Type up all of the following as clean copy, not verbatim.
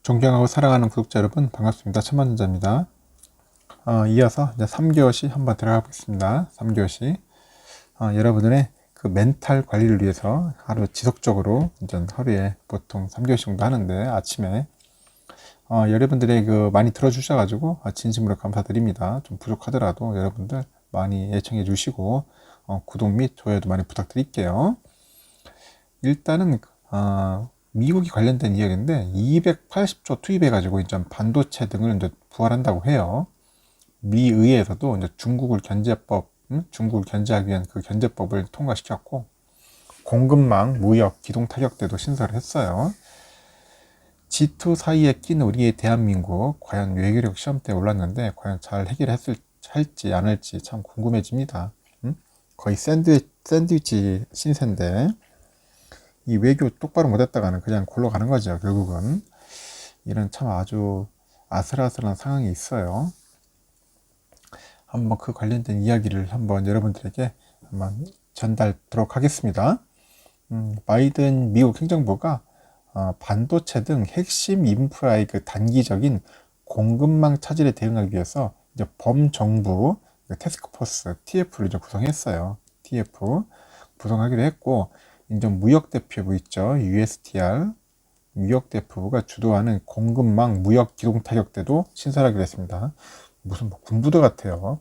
존경하고 사랑하는 구독자 여러분 반갑습니다. 천만전자입니다. 이어서 이제 3교시 한번 들어가 보겠습니다. 3교시 여러분들의 그 멘탈 관리를 위해서 하루 지속적으로 이제 하루에 보통 3교시 정도 하는데 아침에 여러분들의 그 많이 들어주셔가지고 진심으로 감사드립니다. 좀 부족하더라도 여러분들 많이 애청해 주시고 구독 및 좋아요도 많이 부탁드릴게요. 일단은 미국이 관련된 이야기인데 280조 투입해가지고 이제 반도체 등을 이제 부활한다고 해요. 미의회에서도 이제 중국을 중국을 견제하기 위한 그 견제법을 통과시켰고 공급망, 무역, 기동 타격대도 신설을 했어요. G2 사이에 낀 우리의 대한민국 과연 외교력 시험대에 올랐는데 과연 잘 할지 안 할지 참 궁금해집니다. 거의 샌드위치 신세인데 이 외교 똑바로 못했다가는 그냥 골로 가는 거죠. 결국은 이런 참 아주 아슬아슬한 상황이 있어요. 한번 그 관련된 이야기를 한번 여러분들에게 한번 전달하도록 하겠습니다. 바이든 미국 행정부가 반도체 등 핵심 인프라의 그 단기적인 공급망 차질에 대응하기 위해서 이제 범정부 태스크포스 TF를 이제 구성했어요. TF 구성하기로 했고 이제 무역대표부 있죠. USTR 무역대표부가 주도하는 공급망 무역 기동 타격대도 신설하기로 했습니다. 무슨 뭐 군부대 같아요.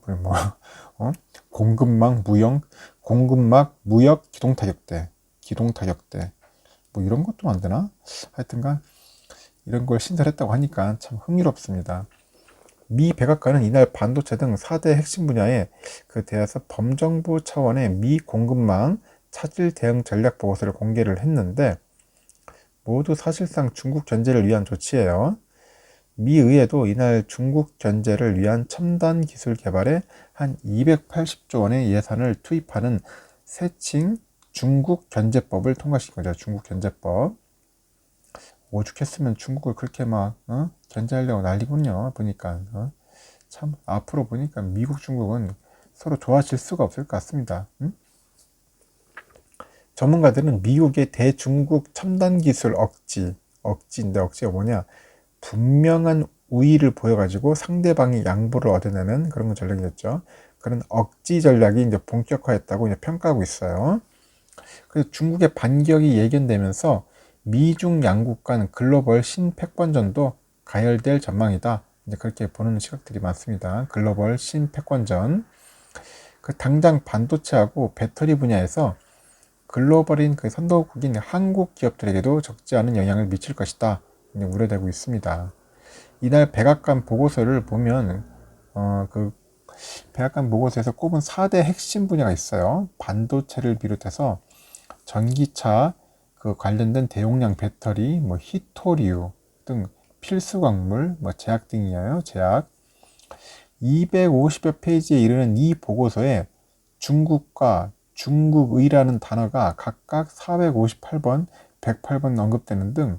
공급망 무역 기동 타격대 뭐 이런 것도 만드나? 하여튼간 이런 걸 신설했다고 하니까 참 흥미롭습니다. 미 백악관은 이날 반도체 등 4대 핵심 분야에 그 대해서 범정부 차원의 미 공급망 차질 대응 전략 보고서를 공개를 했는데 모두 사실상 중국 견제를 위한 조치예요. 미 의회도 이날 중국 견제를 위한 첨단 기술 개발에 한 280조 원의 예산을 투입하는 새칭 중국 견제법을 통과시킨 거죠. 중국 견제법. 오죽했으면 중국을 그렇게 막 견제하려고 난리군요. 보니까 참 앞으로 보니까 미국 중국은 서로 좋아질 수가 없을 것 같습니다. 전문가들은 미국의 대중국 첨단 기술 억지인데 억지가 뭐냐? 분명한 우위를 보여가지고 상대방이 양보를 얻어내는 그런 전략이었죠. 그런 억지 전략이 이제 본격화했다고 이제 평가하고 있어요. 그래서 중국의 반격이 예견되면서 미중 양국 간 글로벌 신패권전도 가열될 전망이다. 이제 그렇게 보는 시각들이 많습니다. 글로벌 신패권전. 그 당장 반도체하고 배터리 분야에서 글로벌인 그 선도국인 한국 기업들에게도 적지 않은 영향을 미칠 것이다. 우려되고 있습니다. 이날 백악관 보고서를 보면 그 백악관 보고서에서 꼽은 4대 핵심 분야가 있어요. 반도체를 비롯해서 전기차 그 관련된 대용량 배터리, 뭐 히토리우 등 필수 광물, 뭐 제약 등이에요. 제약. 250여 페이지에 이르는 이 보고서에 중국과 중국의라는 단어가 각각 458번, 108번 언급되는 등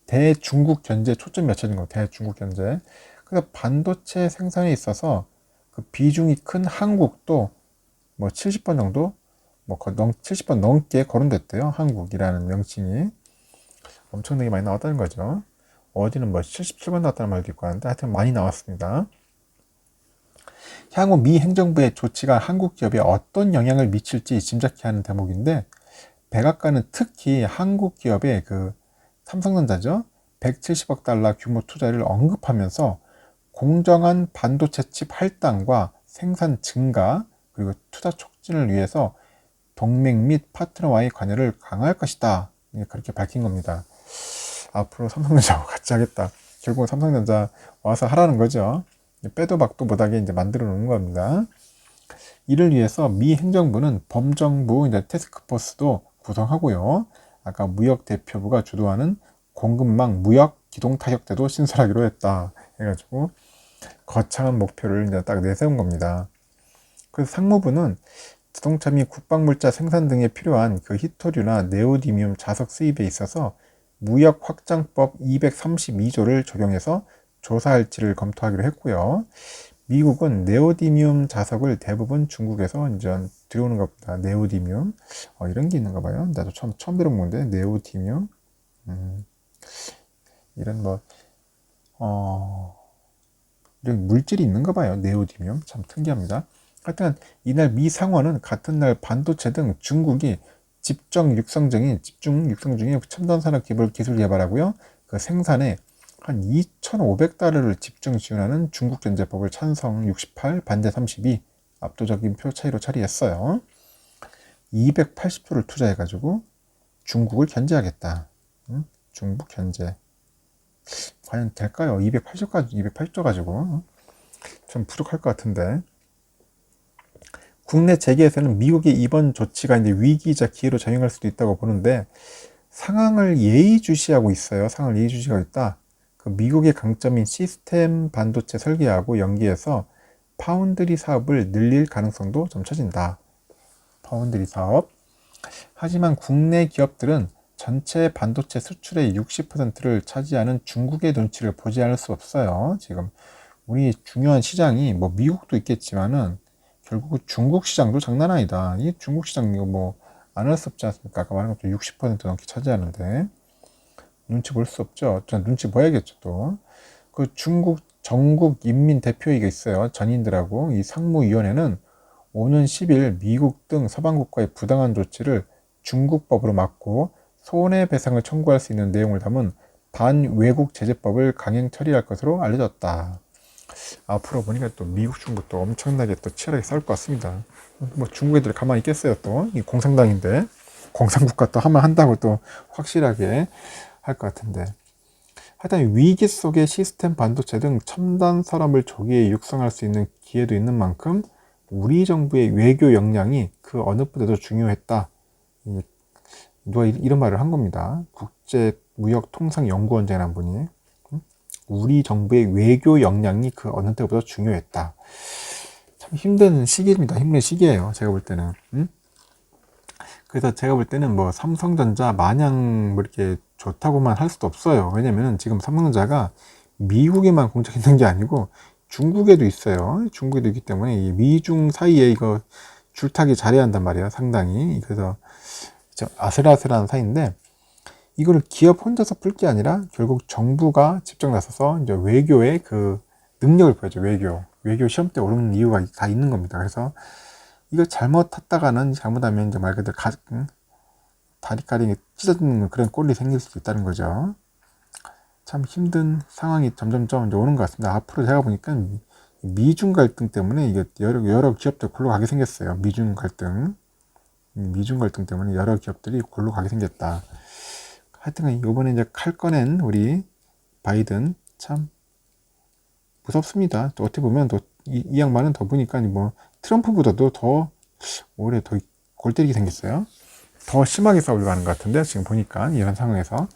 대중국 견제에 초점이 맞춰진 거 대중국 견제. 그래서 반도체 생산에 있어서 그 비중이 큰 한국도 뭐 70번 정도, 뭐 70번 넘게 거론됐대요. 한국이라는 명칭이 엄청나게 많이 나왔다는 거죠. 어디는 뭐 77번 나왔다는 말도 있고 하는데 하여튼 많이 나왔습니다. 향후 미 행정부의 조치가 한국 기업에 어떤 영향을 미칠지 짐작케 하는 대목인데 백악관은 특히 한국 기업의 그 삼성전자죠. 170억 달러 규모 투자를 언급하면서 공정한 반도체 칩 할당과 생산 증가 그리고 투자 촉진을 위해서 동맹 및 파트너와의 관여를 강화할 것이다. 그렇게 밝힌 겁니다. 앞으로 삼성전자와 같이 하겠다. 결국 삼성전자 와서 하라는 거죠. 빼도 박도 못하게 이제 만들어 놓은 겁니다. 이를 위해서 미 행정부는 범정부 이제 태스크포스도 구성하고요. 아까 무역대표부가 주도하는 공급망 무역 기동 타격대도 신설하기로 했다. 해가지고 거창한 목표를 이제 딱 내세운 겁니다. 그래서 상무부는 자동차 및 국방물자 생산 등에 필요한 그 히토류나 네오디뮴 자석 수입에 있어서 무역 확장법 232조를 적용해서 조사할지를 검토하기로 했고요. 미국은 네오디뮴 자석을 대부분 중국에서 이제 들여오는 것보다 네오디뮴 이런 게 있는가 봐요. 나도 처음 들어본 건데 네오디뮴 이런 뭐 이런 물질이 있는가 봐요. 네오디뮴. 참 특이합니다. 하여튼 이날 미 상원은 같은 날 반도체 등 중국이 집중 육성 중인 첨단 산업 기술 개발하고요. 그 생산에 한 2,500달러를 집중 지원하는 중국전제법을 찬성 68, 반대 32 압도적인 표 차이로 처리했어요. 280조를 투자해가지고 중국을 견제하겠다. 중국 견제. 과연 될까요? 280조 가지고. 좀 부족할 것 같은데. 국내 재계에서는 미국의 이번 조치가 이제 위기이자 기회로 작용할 수도 있다고 보는데, 상황을 예의주시하고 있어요. 상황을 예의주시하고 있다. 그 미국의 강점인 시스템 반도체 설계하고 연계해서 파운드리 사업을 늘릴 가능성도 점쳐진다. 파운드리 사업. 하지만 국내 기업들은 전체 반도체 수출의 60%를 차지하는 중국의 눈치를 보지 않을 수 없어요. 지금 우리 중요한 시장이 뭐 미국도 있겠지만은 결국 중국 시장도 장난 아니다. 이 중국 시장 이거 뭐 안 할 수 없지 않습니까? 아까 말한 것도 60% 넘게 차지하는데 눈치 볼 수 없죠. 전 눈치 봐야겠죠 또. 그 중국 전국 인민대표회의가 있어요. 전인들하고 이 상무위원회는 오는 10일 미국 등 서방국가의 부당한 조치를 중국법으로 막고 손해배상을 청구할 수 있는 내용을 담은 반외국 제재법을 강행 처리할 것으로 알려졌다. 앞으로 보니까 또 미국, 중국도 엄청나게 또 치열하게 싸울 것 같습니다. 뭐 중국 애들 가만히 있겠어요 또. 이 공산당인데. 공산국가 또 하면 한다고 또 확실하게 할 것 같은데. 하여튼 위기 속의 시스템 반도체 등 첨단 산업을 조기에 육성할 수 있는 기회도 있는 만큼 우리 정부의 외교 역량이 그 어느 때보다도 중요했다. 누가 이런 말을 한 겁니다. 국제무역통상연구원장이라는 분이. 우리 정부의 외교 역량이 그 어느 때보다 중요했다. 참 힘든 시기입니다. 힘든 시기예요. 제가 볼 때는. 그래서 제가 볼 때는 뭐 삼성전자 마냥 뭐 이렇게 좋다고만 할 수도 없어요. 왜냐면 지금 삼성전자가 미국에만 공장 있는 게 아니고 중국에도 있어요. 중국에도 있기 때문에 이 미중 사이에 이거 줄타기 잘해야 한단 말이에요. 상당히. 그래서 아슬아슬한 사이인데 이거를 기업 혼자서 풀 게 아니라 결국 정부가 직접 나서서 이제 외교의 그 능력을 보여줘. 외교 시험 때 오르는 이유가 다 있는 겁니다. 그래서 이거 잘못하면 이제 말 그대로 다리까지 찢어지는 그런 꼴이 생길 수도 있다는 거죠. 참 힘든 상황이 점점점 이제 오는 것 같습니다. 앞으로 제가 보니까 미중 갈등 때문에 이게 여러 기업들 골로 가게 생겼어요. 미중 갈등 때문에 여러 기업들이 골로 가게 생겼다. 하여튼 이번에 이제 칼 꺼낸 우리 바이든 참 무섭습니다. 또 어떻게 보면 또 이 양반은 더 보니까 뭐 트럼프보다도 더 올해 더 골 때리게 생겼어요. 더 심하게 싸우려고 하는 것 같은데 지금 보니까 이런 상황에서.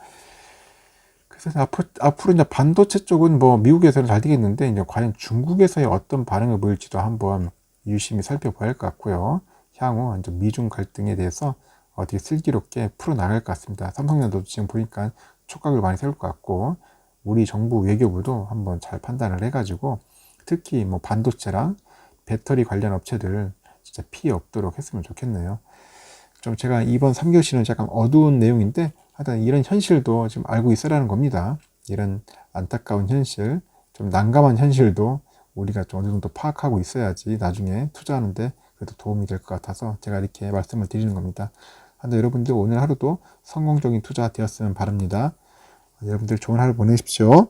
그래서 앞으로 이제 반도체 쪽은 뭐 미국에서는 잘 되겠는데 이제 과연 중국에서의 어떤 반응을 보일지도 한번 유심히 살펴봐야 할 것 같고요. 향후 이제 미중 갈등에 대해서 어떻게 슬기롭게 풀어나갈 것 같습니다. 삼성전자도 지금 보니까 촉각을 많이 세울 것 같고 우리 정부 외교부도 한번 잘 판단을 해가지고 특히 뭐 반도체랑 배터리 관련 업체들 진짜 피해 없도록 했으면 좋겠네요. 좀 제가 이번 3교시는 약간 어두운 내용인데 하여튼 이런 현실도 좀 알고 있으라는 겁니다. 이런 안타까운 현실, 좀 난감한 현실도 우리가 좀 어느 정도 파악하고 있어야지 나중에 투자하는데 그래도 도움이 될 것 같아서 제가 이렇게 말씀을 드리는 겁니다. 하여튼 여러분들 오늘 하루도 성공적인 투자 되었으면 바랍니다. 여러분들 좋은 하루 보내십시오.